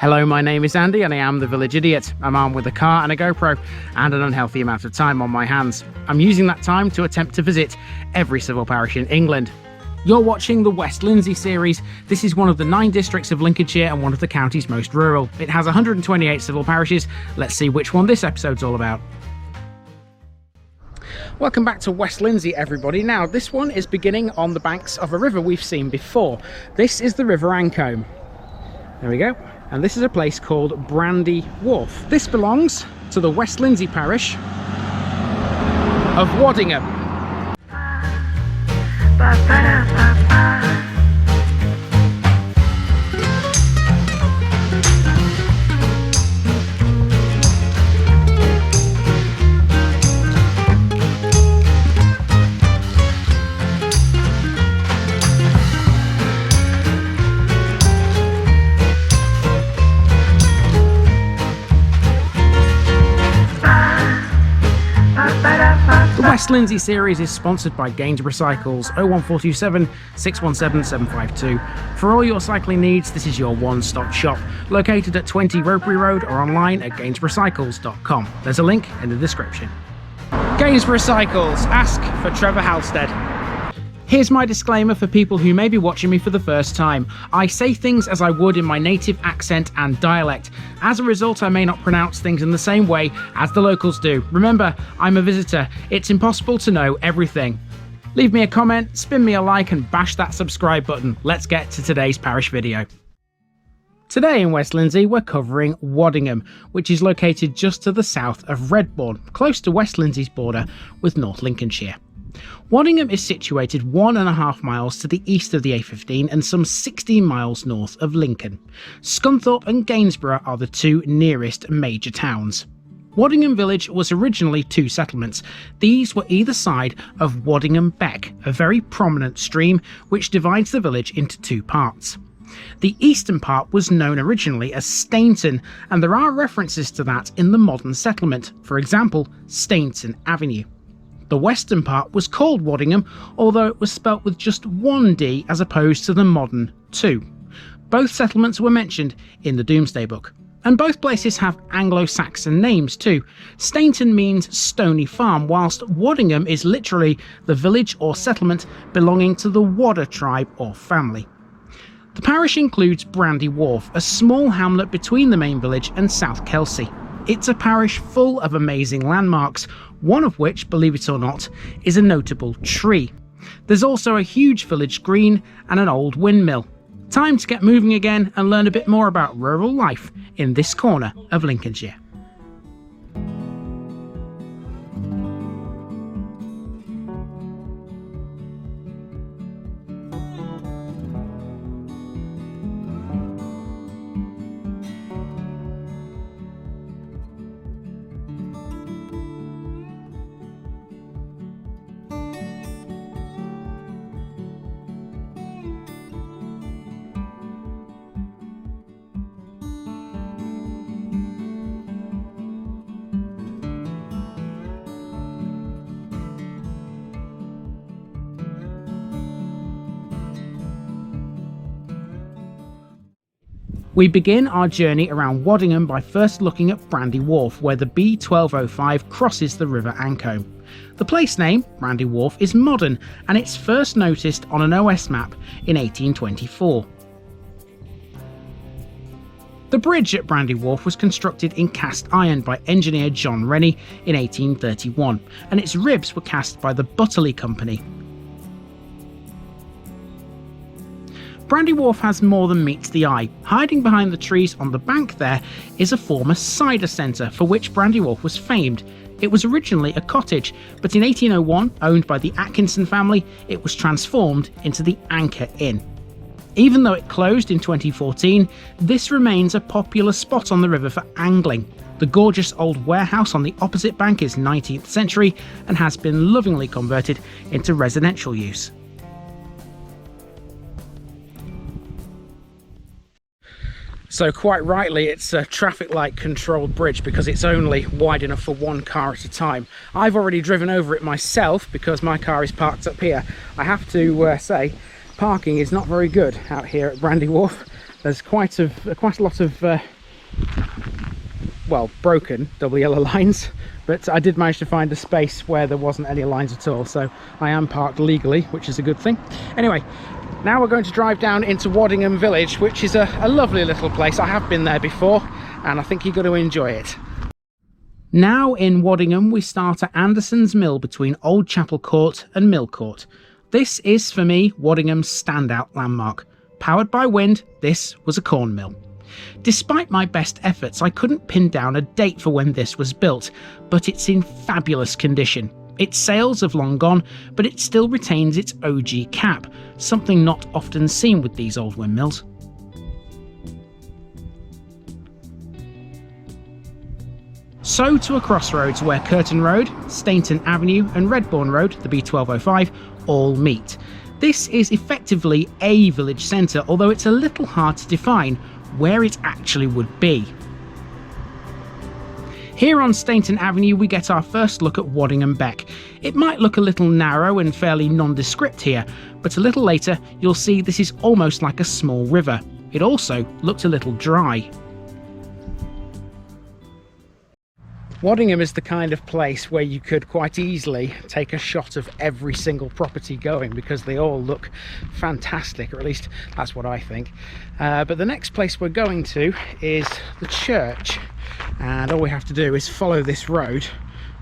Hello, my name is Andy and I am the Village Idiot. I'm armed with a car and a GoPro and an unhealthy amount of time on my hands. I'm using that time to attempt to visit every civil parish in England. You're watching the West Lindsey series. This is one of the 9 districts of Lincolnshire and one of the county's most rural. It has 128 civil parishes. Let's see which one this episode's all about. Welcome back to West Lindsey, everybody. Now, this one is beginning on the banks of a river we've seen before. This is the River Ancombe. There we go. And this is a place called Brandy Wharf. This belongs to the West Lindsey Parish of Waddingham. The West Lindsey series is sponsored by Gainsborough Cycles, 01427 617 752. For all your cycling needs, this is your one-stop shop, located at 20 Ropery Road or online at gainsboroughcycles.com. There's a link in the description. Gainsborough Cycles, ask for Trevor Halstead. Here's my disclaimer for people who may be watching me for the first time. I say things as I would in my native accent and dialect. As a result, I may not pronounce things in the same way as the locals do. Remember, I'm a visitor. It's impossible to know everything. Leave me a comment, spin me a like and bash that subscribe button. Let's get to today's parish video. Today in West Lindsey, we're covering Waddingham, which is located just to the south of Redbourne, close to West Lindsey's border with North Lincolnshire. Waddingham is situated 1.5 miles to the east of the A15 and some 16 miles north of Lincoln. Scunthorpe and Gainsborough are the 2 nearest major towns. Waddingham village was originally 2 settlements. These were either side of Waddingham Beck, a very prominent stream which divides the village into 2 parts. The eastern part was known originally as Stainton, and there are references to that in the modern settlement, for example, Stainton Avenue. The western part was called Waddingham, although it was spelt with just 1 D as opposed to the modern 2. Both settlements were mentioned in the Domesday Book. And both places have Anglo Saxon names too. Stainton means stony farm, whilst Waddingham is literally the village or settlement belonging to the Wada tribe or family. The parish includes Brandy Wharf, a small hamlet between the main village and South Kelsey. It's a parish full of amazing landmarks, one of which, believe it or not, is a notable tree. There's also a huge village green and an old windmill. Time to get moving again and learn a bit more about rural life in this corner of Lincolnshire. We begin our journey around Waddingham by first looking at Brandy Wharf, where the B1205 crosses the River Ancombe. The place name, Brandy Wharf, is modern and it's first noticed on an OS map in 1824. The bridge at Brandy Wharf was constructed in cast iron by engineer John Rennie in 1831, and its ribs were cast by the Butterley Company. Brandy Wharf has more than meets the eye. Hiding behind the trees on the bank there is a former cider centre for which Brandy Wharf was famed. It was originally a cottage, but in 1801, owned by the Atkinson family, it was transformed into the Anchor Inn. Even though it closed in 2014, this remains a popular spot on the river for angling. The gorgeous old warehouse on the opposite bank is 19th century and has been lovingly converted into residential use. So quite rightly, it's a traffic light controlled bridge because it's only wide enough for 1 car at a time. I've already driven over it myself because my car is parked up here. I have to say, parking is not very good out here at Brandy Wharf. There's quite a lot of well, broken double yellow lines, but I did manage to find a space where there wasn't any lines at all, so I am parked legally, which is a good thing. Anyway, now we're going to drive down into Waddingham village, which is a lovely little place. I have been there before, and I think you're going to enjoy it. Now in Waddingham, we start at Anderson's Mill between Old Chapel Court and Mill Court. This is, for me, Waddingham's standout landmark. Powered by wind, this was a corn mill. Despite my best efforts, I couldn't pin down a date for when this was built, but it's in fabulous condition. Its sails have long gone, but it still retains its OG cap, something not often seen with these old windmills. So to a crossroads where Curtain Road, Stainton Avenue and Redbourne Road, the B1205, all meet. This is effectively a village centre, although it's a little hard to define where it actually would be. Here on Stainton Avenue we get our first look at Waddingham Beck. It might look a little narrow and fairly nondescript here, but a little later you'll see this is almost like a small river. It also looked a little dry. Waddingham is the kind of place where you could quite easily take a shot of every single property going, because they all look fantastic, or at least that's what I think. But the next place we're going to is the church, and all we have to do is follow this road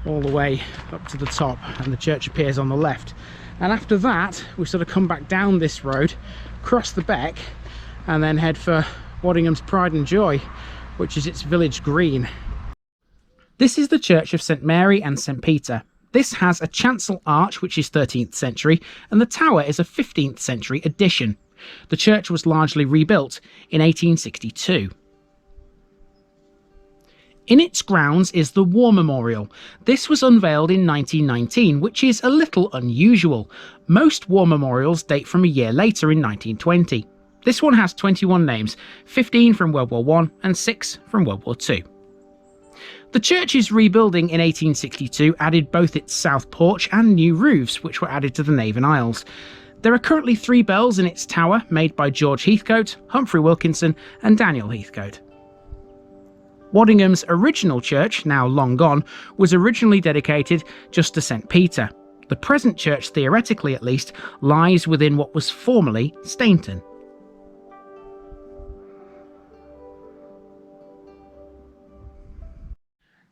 all the way up to the top, and the church appears on the left. And after that we sort of come back down this road, cross the beck, and then head for Waddingham's pride and joy, which is its village green. This is the Church of St Mary and St Peter. This has a chancel arch which is 13th century, and the tower is a 15th century addition. The church was largely rebuilt in 1862. In its grounds is the War Memorial. This was unveiled in 1919, which is a little unusual. Most war memorials date from a year later in 1920. This one has 21 names, 15 from World War I and 6 from World War II. The church's rebuilding in 1862 added both its south porch and new roofs, which were added to the nave and aisles. There are currently 3 bells in its tower, made by George Heathcote, Humphrey Wilkinson and Daniel Heathcote. Waddingham's original church, now long gone, was originally dedicated just to St Peter. The present church, theoretically at least, lies within what was formerly Stainton.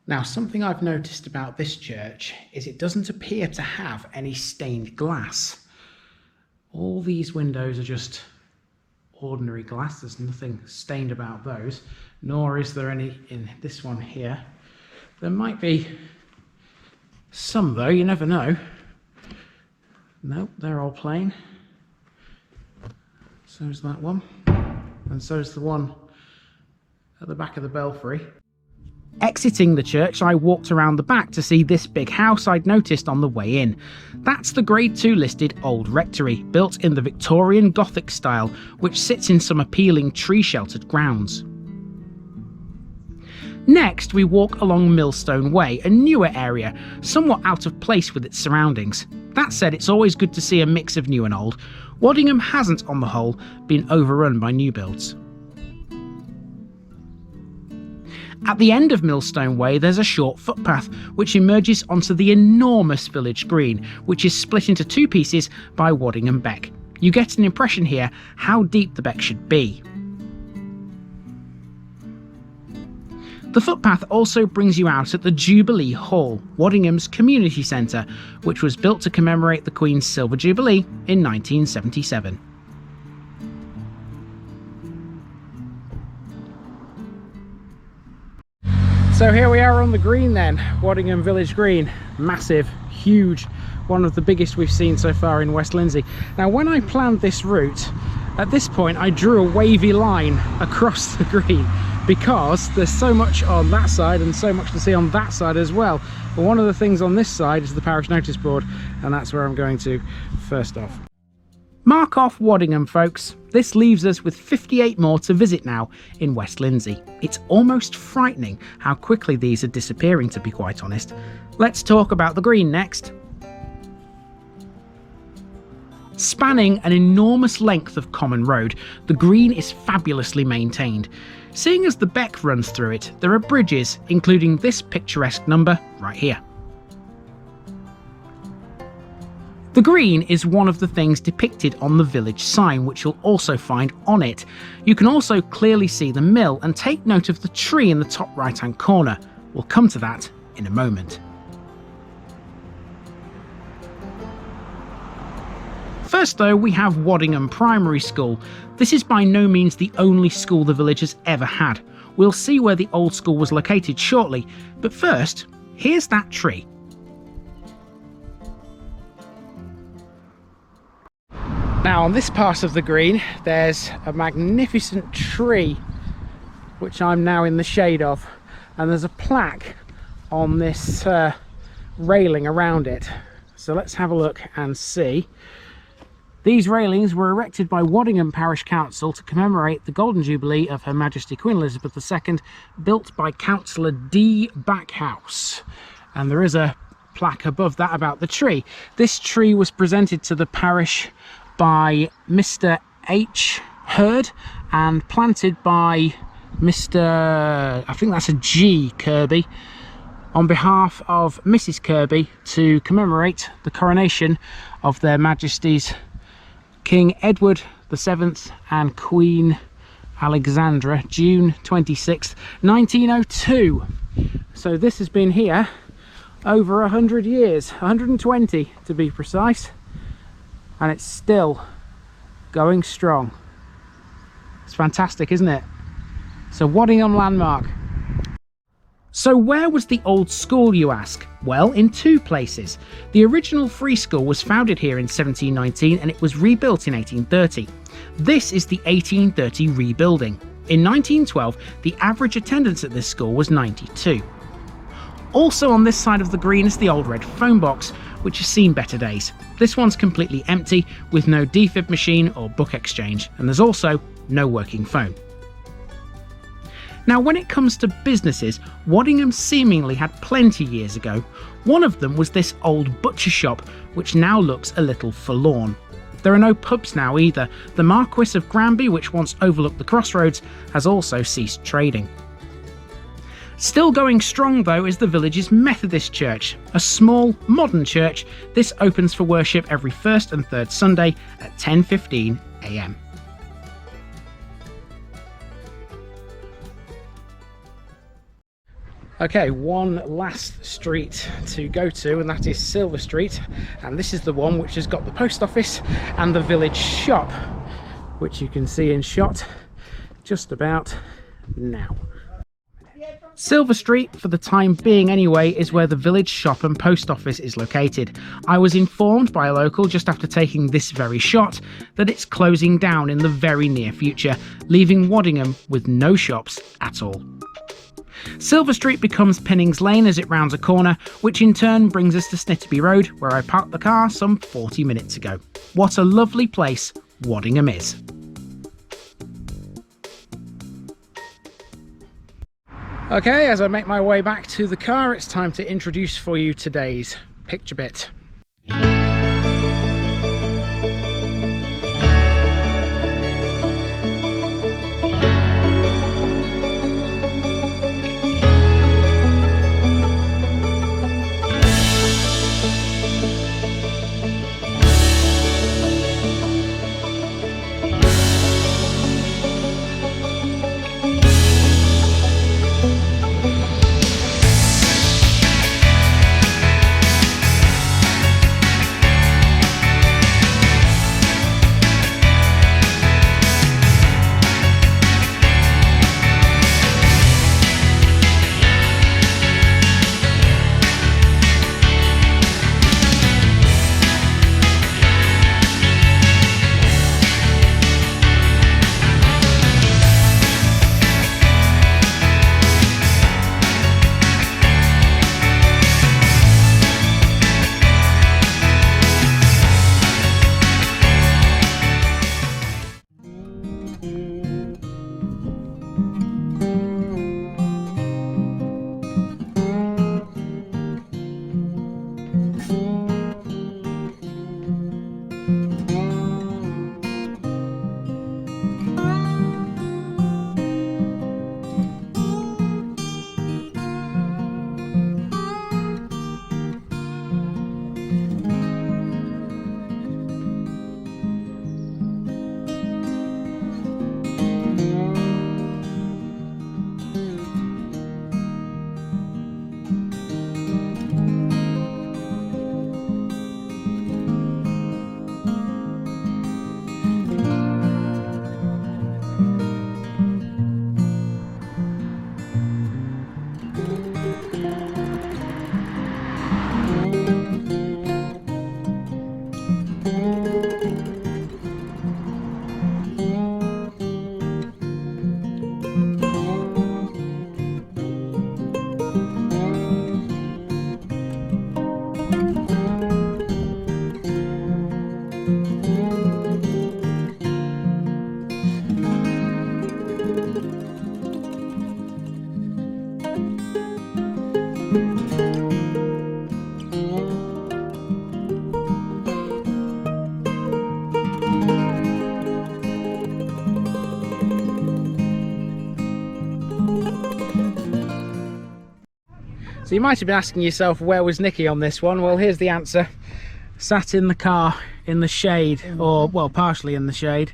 Now, something I've noticed about this church is it doesn't appear to have any stained glass. All these windows are just ordinary glass. There's nothing stained about those, nor is there any in this one here. There might be some though, you never know. Nope, they're all plain. So's that one, and so's the one at the back of the belfry. Exiting the church, I walked around the back to see this big house I'd noticed on the way in. That's the Grade 2 listed Old Rectory, built in the Victorian Gothic style, which sits in some appealing tree-sheltered grounds. Next, we walk along Millstone Way, a newer area, somewhat out of place with its surroundings. That said, it's always good to see a mix of new and old. Waddingham hasn't, on the whole, been overrun by new builds. At the end of Millstone Way there's a short footpath which emerges onto the enormous village green, which is split into 2 pieces by Waddingham Beck. You get an impression here how deep the beck should be. The footpath also brings you out at the Jubilee Hall, Waddingham's community centre, which was built to commemorate the Queen's Silver Jubilee in 1977. So here we are on the green then, Waddingham Village Green. Massive, huge, one of the biggest we've seen so far in West Lindsey. Now when I planned this route, at this point I drew a wavy line across the green because there's so much on that side and so much to see on that side as well. But one of the things on this side is the parish notice board, and that's where I'm going to first off. Mark off Waddingham, folks. This leaves us with 58 more to visit now in West Lindsey. It's almost frightening how quickly these are disappearing, to be quite honest. Let's talk about the green next. Spanning an enormous length of common road, the green is fabulously maintained. Seeing as the Beck runs through it, there are bridges, including this picturesque number right here. The green is one of the things depicted on the village sign, which you'll also find on it. You can also clearly see the mill, and take note of the tree in the top right hand corner. We'll come to that in a moment. First though, we have Waddingham Primary School. This is by no means the only school the village has ever had. We'll see where the old school was located shortly, but first, here's that tree. Now on this part of the green, there's a magnificent tree, which I'm now in the shade of, and there's a plaque on this railing around it. So let's have a look and see. These railings were erected by Waddingham Parish Council to commemorate the Golden Jubilee of Her Majesty Queen Elizabeth II, built by Councillor D. Backhouse. And there is a plaque above that about the tree. This tree was presented to the parish by Mr. H. Hurd and planted by Mr. I think that's a G. Kirby on behalf of Mrs. Kirby to commemorate the coronation of their Majesties King Edward VII and Queen Alexandra, June 26th, 1902. So this has been here over 100 years, 120 to be precise, and it's still going strong. It's fantastic, isn't it? So Waddingham landmark. So where was the old school, you ask? Well, in two places. The original free school was founded here in 1719 and it was rebuilt in 1830. This is the 1830 rebuilding. In 1912, the average attendance at this school was 92. Also on this side of the green is the old red phone box, which has seen better days. This one's completely empty, with no defib machine or book exchange, and there's also no working phone. Now, when it comes to businesses, Waddingham seemingly had plenty years ago. One of them was this old butcher shop, which now looks a little forlorn. There are no pubs now either. The Marquis of Granby, which once overlooked the crossroads, has also ceased trading. Still going strong though is the village's Methodist church, a small, modern church. This opens for worship every first and third Sunday at 10:15 AM. Okay, one last street to go to, and that is Silver Street, and this is the one which has got the post office and the village shop, which you can see in shot just about now. Silver Street, for the time being anyway, is where the village shop and post office is located. I was informed by a local just after taking this very shot that it's closing down in the very near future, leaving Waddingham with no shops at all. Silver Street becomes Pinnings Lane as it rounds a corner, which in turn brings us to Snitterby Road, where I parked the car some 40 minutes ago. What a lovely place Waddingham is. Okay, as I make my way back to the car, it's time to introduce for you today's picture bit. So you might have been asking yourself, where was Nikki on this one? Well, here's the answer. Sat in the car in the shade, or well, partially in the shade.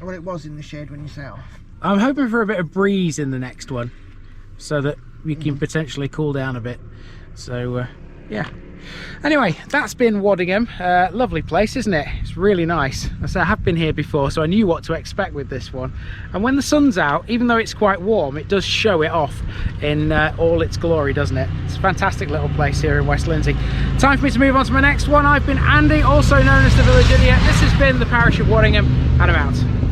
Well, it was in the shade when you set off. I'm hoping for a bit of breeze in the next one, so that we can potentially cool down a bit. So yeah. Anyway, that's been Waddingham. Lovely place, isn't it? It's really nice. I have been here before, so I knew what to expect with this one. And when the sun's out, even though it's quite warm, it does show it off in all its glory, doesn't it? It's a fantastic little place here in West Lindsey. Time for me to move on to my next one. I've been Andy, also known as the Village Idiot. This has been the parish of Waddingham, and I'm out.